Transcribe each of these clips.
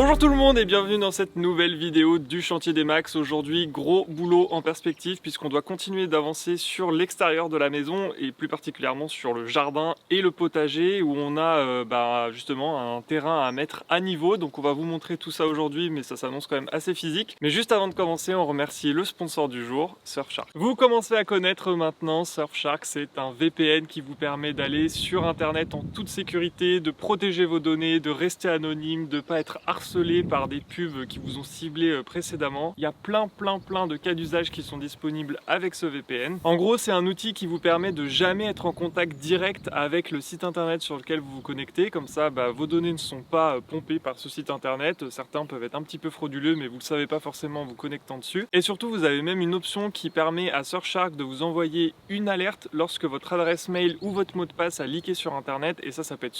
Bonjour tout le monde et bienvenue dans cette nouvelle vidéo du chantier des Max. Aujourd'hui, gros boulot en perspective puisqu'on doit continuer d'avancer sur l'extérieur de la maison et plus particulièrement sur le jardin et le potager où on a justement un terrain à mettre à niveau. Donc on va vous montrer tout ça aujourd'hui, mais ça s'annonce quand même assez physique. Mais juste avant de commencer, on remercie le sponsor du jour, Surfshark. Vous commencez à connaître maintenant Surfshark, c'est un VPN qui vous permet d'aller sur internet en toute sécurité, de protéger vos données, de rester anonyme, de ne pas être harcelé par des pubs qui vous ont ciblé précédemment. Il y a plein de cas d'usage qui sont disponibles avec ce VPN. En gros, c'est un outil qui vous permet de jamais être en contact direct avec le site internet sur lequel vous vous connectez. Comme ça, vos données ne sont pas pompées par ce site internet. Certains peuvent être un petit peu frauduleux, mais vous ne le savez pas forcément en vous connectant dessus. Et surtout, vous avez même une option qui permet à Surfshark de vous envoyer une alerte lorsque votre adresse mail ou votre mot de passe a leaké sur internet. Et ça peut être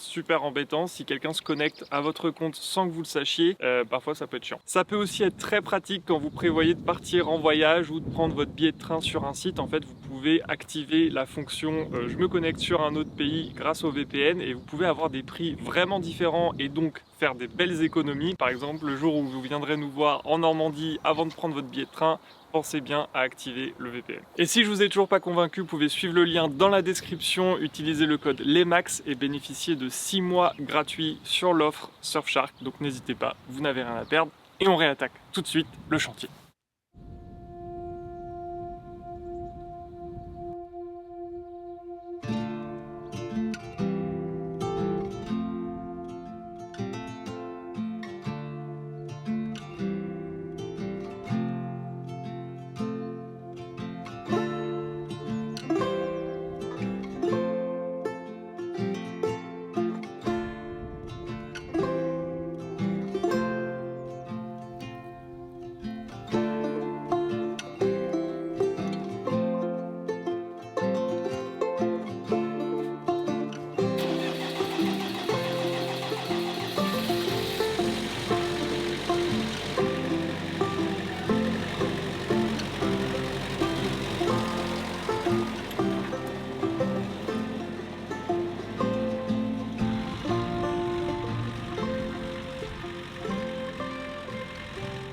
super embêtant si quelqu'un se connecte à votre compte sans que vous le sachiez. Parfois ça peut être chiant. Ça peut aussi être très pratique quand vous prévoyez de partir en voyage ou de prendre votre billet de train sur un site. En fait, vous pouvez activer la fonction je me connecte sur un autre pays grâce au VPN et vous pouvez avoir des prix vraiment différents et donc faire des belles économies. Par exemple, le jour où vous viendrez nous voir en Normandie avant de prendre votre billet de train, pensez bien à activer le VPN. Et si je vous ai toujours pas convaincu, vous pouvez suivre le lien dans la description, utiliser le code LESMAX et bénéficier de 6 mois gratuits sur l'offre Surfshark. Donc n'hésitez pas, vous n'avez rien à perdre. Et on réattaque tout de suite le chantier.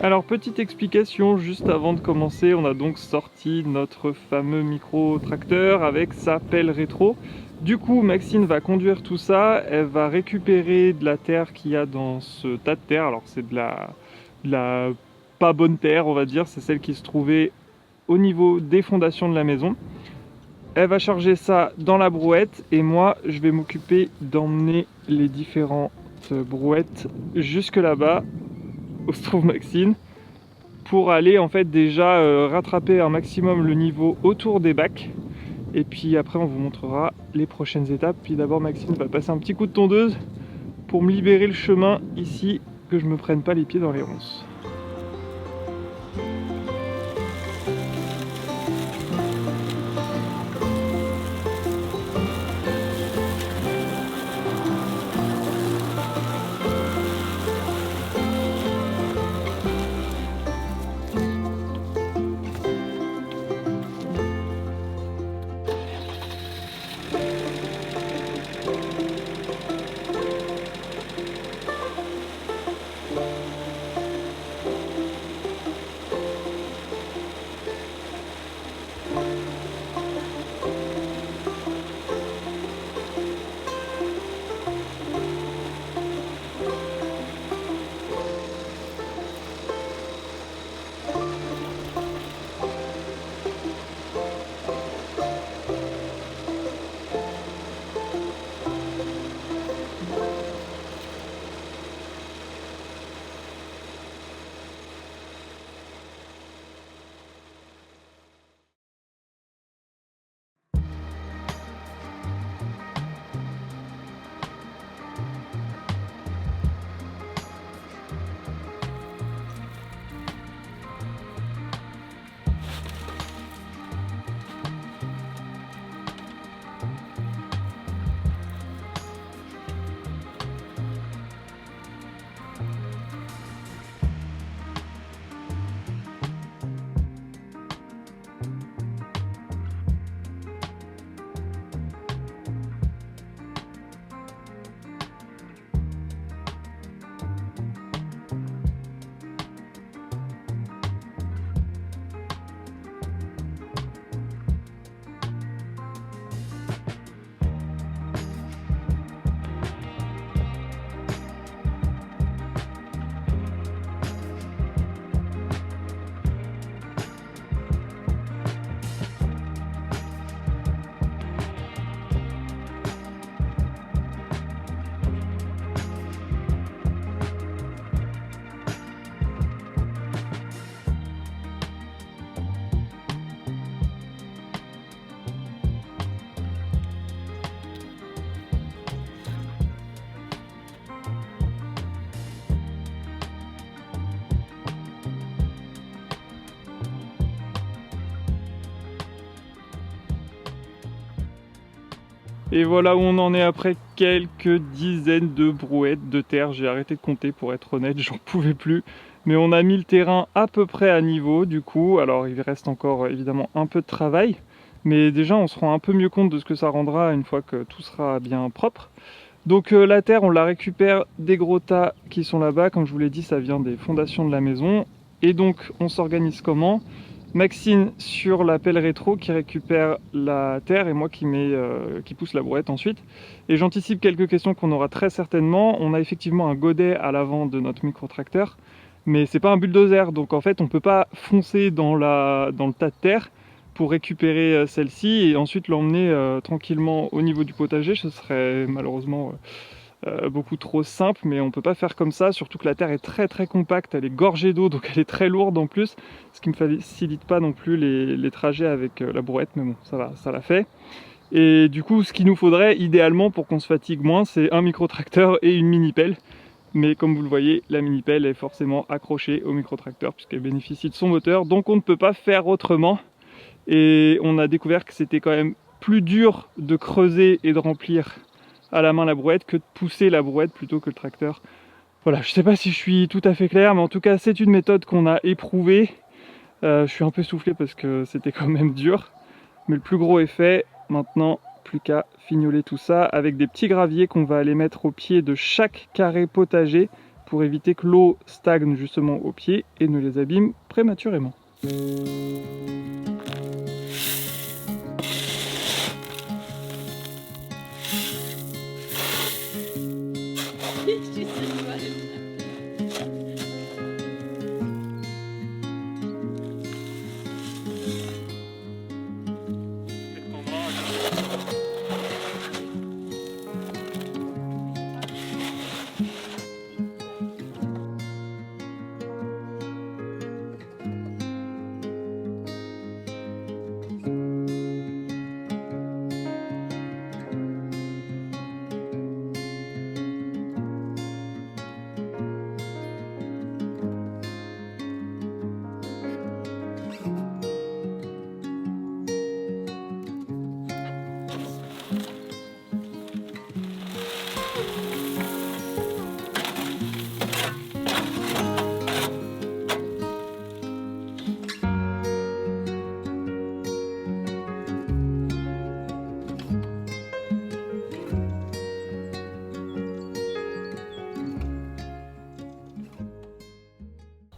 Alors petite explication juste avant de commencer, on a donc sorti notre fameux micro-tracteur avec sa pelle rétro. Du coup Maxine va conduire tout ça, elle va récupérer de la terre qu'il y a dans ce tas de terre. Alors c'est de la pas bonne terre on va dire, c'est celle qui se trouvait au niveau des fondations de la maison. Elle va charger ça dans la brouette et moi je vais m'occuper d'emmener les différentes brouettes jusque là-bas où se trouve Maxine pour aller en fait déjà rattraper un maximum le niveau autour des bacs et puis après on vous montrera les prochaines étapes. Puis d'abord Maxine va passer un petit coup de tondeuse pour me libérer le chemin ici, que je me prenne pas les pieds dans les ronces. Et voilà où on en est après quelques dizaines de brouettes de terre. J'ai arrêté de compter pour être honnête, j'en pouvais plus. Mais on a mis le terrain à peu près à niveau du coup. Alors il reste encore évidemment un peu de travail. Mais déjà on se rend un peu mieux compte de ce que ça rendra une fois que tout sera bien propre. Donc la terre on la récupère des gros tas qui sont là-bas. Comme je vous l'ai dit, ça vient des fondations de la maison. Et donc on s'organise comment ? Maxine sur la pelle rétro qui récupère la terre et moi qui pousse la brouette ensuite. Et j'anticipe quelques questions qu'on aura très certainement. On a effectivement un godet à l'avant de notre micro-tracteur, mais c'est pas un bulldozer, donc en fait on peut pas foncer dans le tas de terre pour récupérer celle-ci et ensuite l'emmener tranquillement au niveau du potager. Ce serait malheureusement beaucoup trop simple, mais on peut pas faire comme ça, surtout que la terre est très très compacte, elle est gorgée d'eau, donc elle est très lourde en plus, ce qui me facilite pas non plus les trajets avec la brouette, mais bon, ça va, ça l'a fait. Et du coup, ce qu'il nous faudrait idéalement pour qu'on se fatigue moins, c'est un micro-tracteur et une mini-pelle. Mais comme vous le voyez, la mini-pelle est forcément accrochée au micro-tracteur puisqu'elle bénéficie de son moteur, donc on ne peut pas faire autrement. Et on a découvert que c'était quand même plus dur de creuser et de remplir à la main la brouette que de pousser la brouette plutôt que le tracteur. Voilà, je sais pas si je suis tout à fait clair, mais en tout cas c'est une méthode qu'on a éprouvée. Je suis un peu soufflé parce que c'était quand même dur, mais le plus gros est fait. Maintenant, plus qu'à fignoler tout ça avec des petits graviers qu'on va aller mettre au pied de chaque carré potager pour éviter que l'eau stagne justement au pied et ne les abîme prématurément.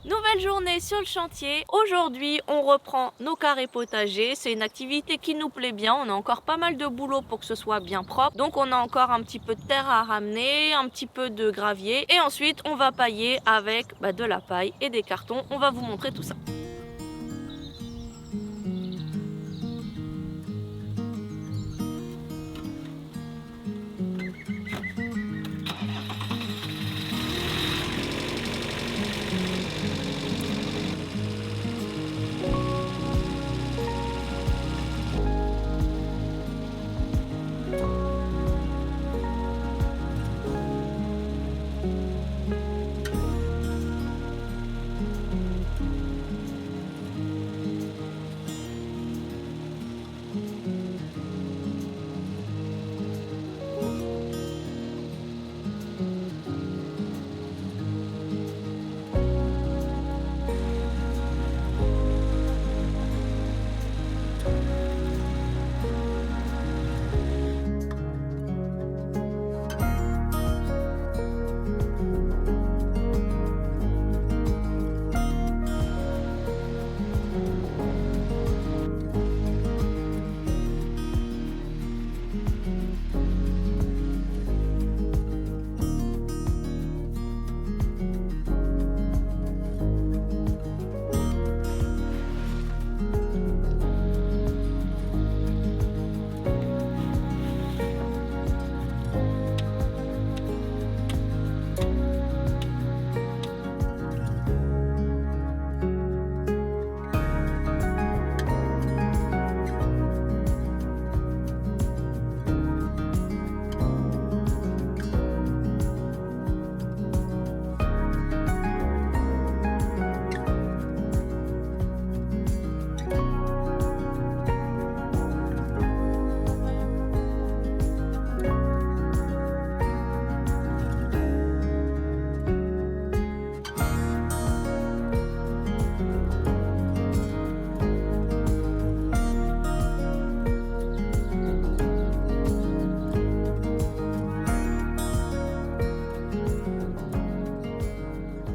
Nouvelle journée sur le chantier. Aujourd'hui, on reprend nos carrés potagers. C'est une activité qui nous plaît bien. On a encore pas mal de boulot pour que ce soit bien propre. Donc on a encore un petit peu de terre à ramener, un petit peu de gravier. Et ensuite, on va pailler avec de la paille et des cartons. On va vous montrer tout ça.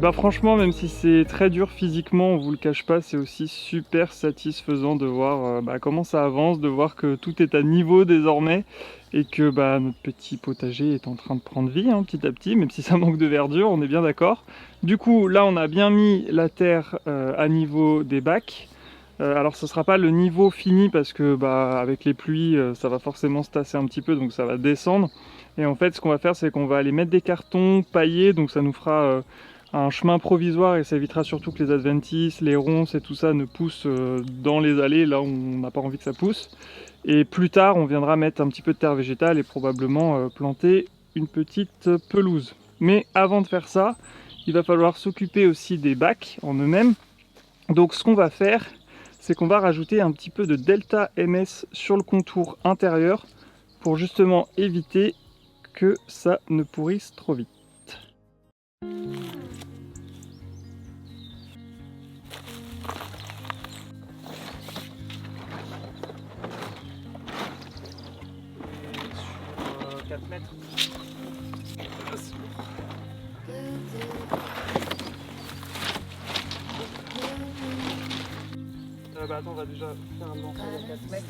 Bah franchement, même si c'est très dur physiquement, on vous le cache pas, c'est aussi super satisfaisant de voir comment ça avance, de voir que tout est à niveau désormais et que notre petit potager est en train de prendre vie petit à petit, même si ça manque de verdure, on est bien d'accord. Du coup, là on a bien mis la terre à niveau des bacs. Alors ce sera pas le niveau fini parce que avec les pluies ça va forcément se tasser un petit peu, donc ça va descendre. Et en fait ce qu'on va faire, c'est qu'on va aller mettre des cartons paillés, donc ça nous fera un chemin provisoire et ça évitera surtout que les adventices, les ronces et tout ça ne poussent dans les allées là où on n'a pas envie que ça pousse. Et plus tard on viendra mettre un petit peu de terre végétale et probablement planter une petite pelouse. Mais avant de faire ça, il va falloir s'occuper aussi des bacs en eux-mêmes. Donc ce qu'on va faire, c'est qu'on va rajouter un petit peu de Delta MS sur le contour intérieur pour justement éviter que ça ne pourrisse trop vite. Sur 4 mètres. Attends, on va déjà faire un lancement de 4 mètres.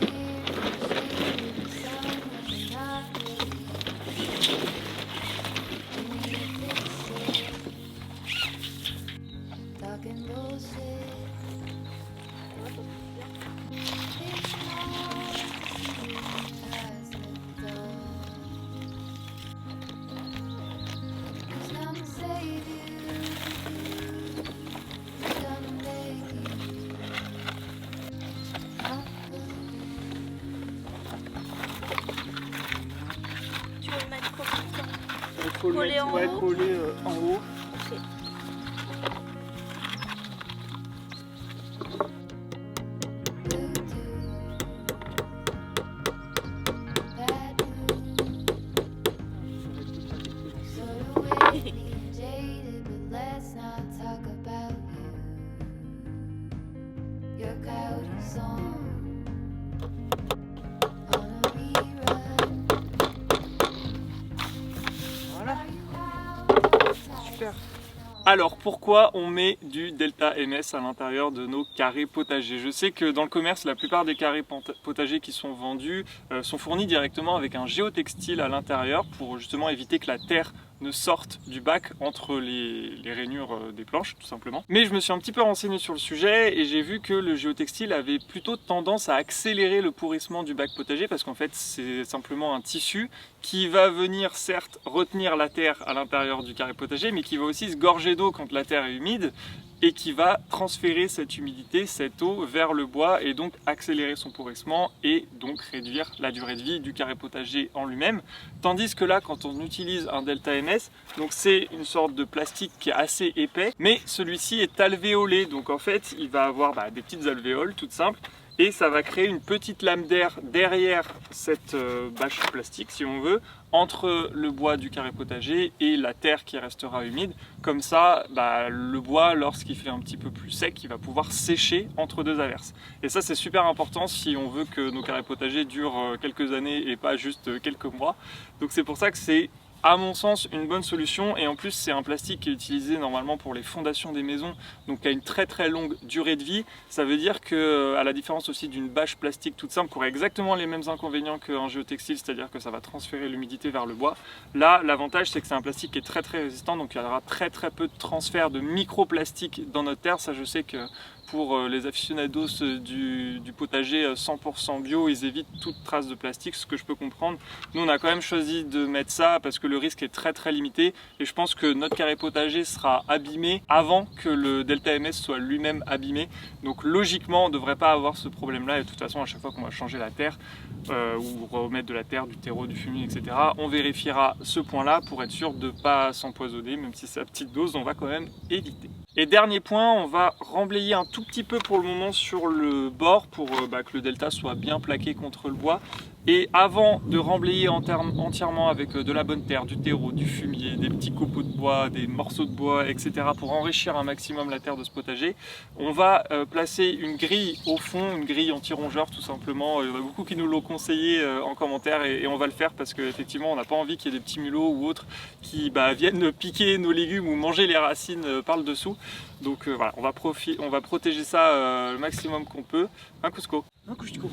Il faut le Coller mettre collé en haut. Okay. Alors pourquoi on met du Delta MS à l'intérieur de nos carrés potagers? Je sais que dans le commerce, la plupart des carrés potagers qui sont vendus sont fournis directement avec un géotextile à l'intérieur pour justement éviter que la terre ne sorte du bac entre les rainures des planches tout simplement. Mais je me suis un petit peu renseigné sur le sujet et j'ai vu que le géotextile avait plutôt tendance à accélérer le pourrissement du bac potager parce qu'en fait c'est simplement un tissu qui va venir certes retenir la terre à l'intérieur du carré potager mais qui va aussi se gorger d'eau quand la terre est humide et qui va transférer cette humidité, cette eau vers le bois et donc accélérer son pourrissement et donc réduire la durée de vie du carré potager en lui-même. Tandis que là, quand on utilise un Delta MS, donc c'est une sorte de plastique qui est assez épais, mais celui-ci est alvéolé, donc en fait il va avoir des petites alvéoles toutes simples et ça va créer une petite lame d'air derrière cette bâche plastique si on veut, entre le bois du carré potager et la terre qui restera humide. Comme ça, le bois, lorsqu'il fait un petit peu plus sec, il va pouvoir sécher entre deux averses. Et ça, c'est super important si on veut que nos carrés potagers durent quelques années et pas juste quelques mois. Donc c'est pour ça que c'est, à mon sens, une bonne solution. Et en plus, c'est un plastique qui est utilisé normalement pour les fondations des maisons, donc qui a une très très longue durée de vie. Ça veut dire que, à la différence aussi d'une bâche plastique toute simple qui aurait exactement les mêmes inconvénients qu'un géotextile, c'est-à-dire que ça va transférer l'humidité vers le bois, là l'avantage c'est que c'est un plastique qui est très très résistant, donc il y aura très très peu de transfert de microplastiques dans notre terre. Ça, je sais que pour les aficionados du potager 100% bio, ils évitent toute trace de plastique, ce que je peux comprendre. Nous, on a quand même choisi de mettre ça parce que le risque est très très limité et je pense que notre carré potager sera abîmé avant que le Delta MS soit lui-même abîmé. Donc logiquement, on ne devrait pas avoir ce problème-là et de toute façon, à chaque fois qu'on va changer la terre ou remettre de la terre, du terreau, du fumier, etc., on vérifiera ce point-là pour être sûr de ne pas s'empoisonner, même si c'est à petite dose, on va quand même éviter. Et dernier point, on va remblayer un tout petit peu pour le moment sur le bord pour que le delta soit bien plaqué contre le bois. Et avant de remblayer entièrement avec de la bonne terre, du terreau, du fumier, des petits copeaux de bois, des morceaux de bois, etc. pour enrichir un maximum la terre de ce potager, on va placer une grille au fond, une grille anti-rongeur tout simplement. Il y en a beaucoup qui nous l'ont conseillé en commentaire et on va le faire parce qu'effectivement on n'a pas envie qu'il y ait des petits mulots ou autres qui viennent piquer nos légumes ou manger les racines par le dessous. Donc voilà, on va protéger ça le maximum qu'on peut. Un Cusco. Un Cusco.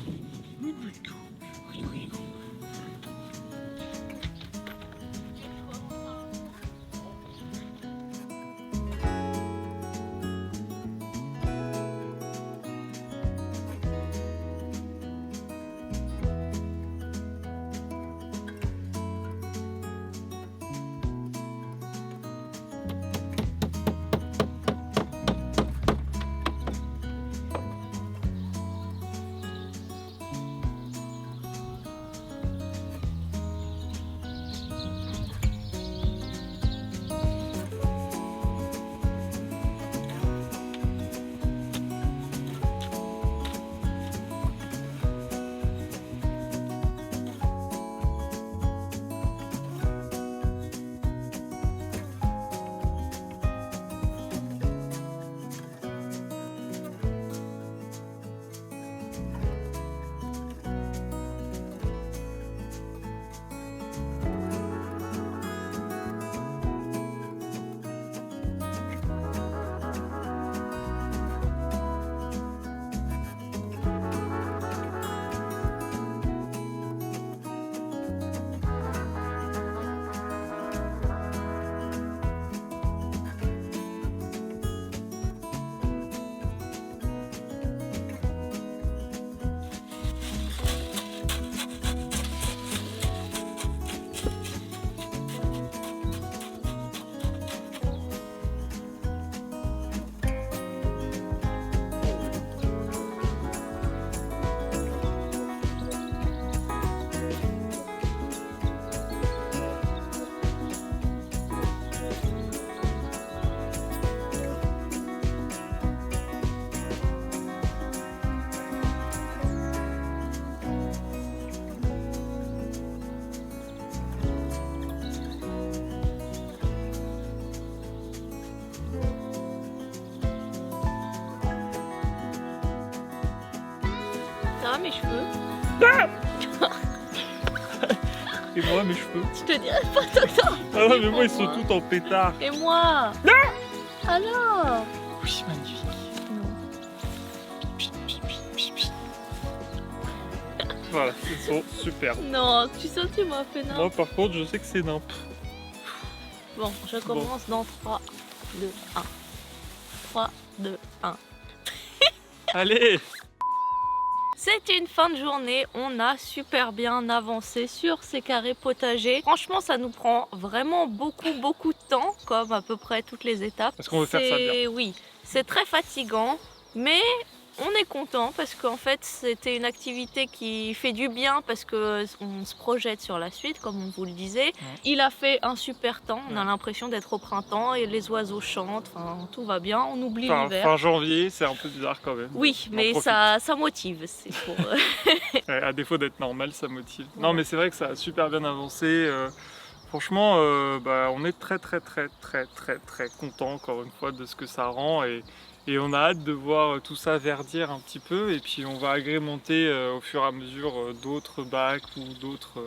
Ça va mes cheveux? Et moi mes cheveux. Je te dirais pas tout ça. Ah non mais moi ils sont tous en pétard. Et moi? Alors? Oui magnifique. Voilà, ils sont super. Non, tu sens que tu m'as fait non. Moi par contre je sais que c'est nimp. Bon, je commence dans 3, 2, 1. 3, 2, 1. Allez! C'était une fin de journée, on a super bien avancé sur ces carrés potagers. Franchement, ça nous prend vraiment beaucoup de temps, comme à peu près toutes les étapes. Parce qu'on veut faire ça bien. Oui, c'est très fatigant, mais on est content parce qu'en fait, c'était une activité qui fait du bien parce qu'on se projette sur la suite, comme on vous le disait. Ouais. Il a fait un super temps, on a l'impression d'être au printemps et les oiseaux chantent, enfin, tout va bien, on oublie l'hiver. Fin janvier, c'est un peu bizarre quand même. Oui, mais ça motive. C'est pour... à défaut d'être normal, ça motive. Ouais. Non, mais c'est vrai que ça a super bien avancé. Franchement, on est très content encore une fois de ce que ça rend et on a hâte de voir tout ça verdir un petit peu et puis on va agrémenter au fur et à mesure d'autres bacs ou d'autres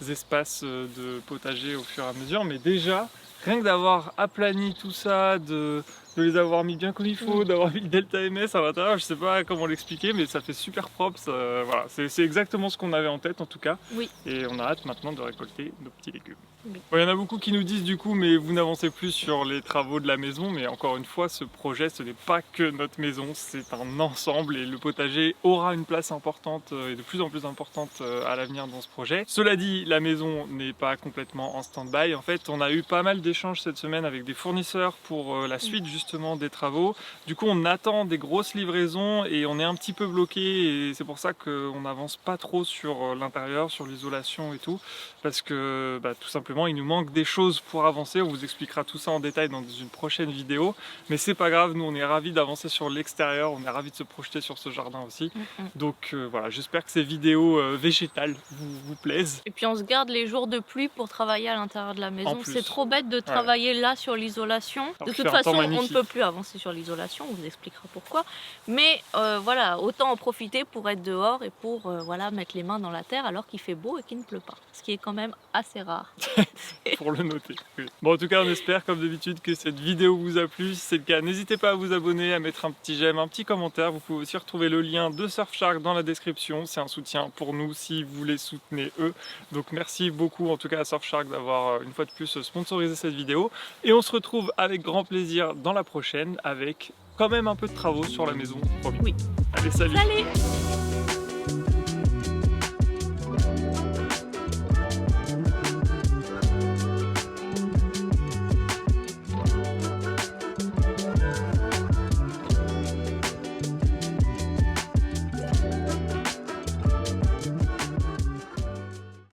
espaces de potager au fur et à mesure. Mais déjà, rien que d'avoir aplani tout ça, de les avoir mis bien comme il faut, d'avoir mis le Delta MS à l'intérieur, je sais pas comment l'expliquer, mais ça fait super propre. Voilà, c'est exactement ce qu'on avait en tête en tout cas. Oui. Et on a hâte maintenant de récolter nos petits légumes. Oui. Bon, y en a beaucoup qui nous disent du coup, mais vous n'avancez plus sur les travaux de la maison, mais encore une fois, ce projet, ce n'est pas que notre maison, c'est un ensemble et le potager aura une place importante et de plus en plus importante à l'avenir dans ce projet. Cela dit, la maison n'est pas complètement en stand-by. En fait, on a eu pas mal d'échanges cette semaine avec des fournisseurs pour la suite justement justement des travaux. Du coup on attend des grosses livraisons et on est un petit peu bloqué, et c'est pour ça qu'on n'avance pas trop sur l'intérieur, sur l'isolation et tout, parce que tout simplement il nous manque des choses pour avancer. On vous expliquera tout ça en détail dans une prochaine vidéo, mais c'est pas grave, nous on est ravis d'avancer sur l'extérieur, on est ravis de se projeter sur ce jardin aussi. Donc voilà, j'espère que ces vidéos végétales vous plaisent. Et puis on se garde les jours de pluie pour travailler à l'intérieur de la maison. C'est trop bête de travailler là sur l'isolation. De toute façon, on ne peut plus avancer sur l'isolation, on vous expliquera pourquoi. Mais voilà, autant en profiter pour être dehors et pour voilà, mettre les mains dans la terre alors qu'il fait beau et qu'il ne pleut pas. Ce qui est quand même assez rare. Pour le noter. Oui. Bon, en tout cas, on espère comme d'habitude que cette vidéo vous a plu. Si c'est le cas, n'hésitez pas à vous abonner, à mettre un petit j'aime, un petit commentaire. Vous pouvez aussi retrouver le lien de Surfshark dans la description. C'est un soutien pour nous si vous les soutenez eux. Donc merci beaucoup en tout cas à Surfshark d'avoir une fois de plus sponsorisé cette vidéo. Et on se retrouve avec grand plaisir dans la prochaine avec quand même un peu de travaux sur la maison. Promis. Oui. Allez, salut. Salut.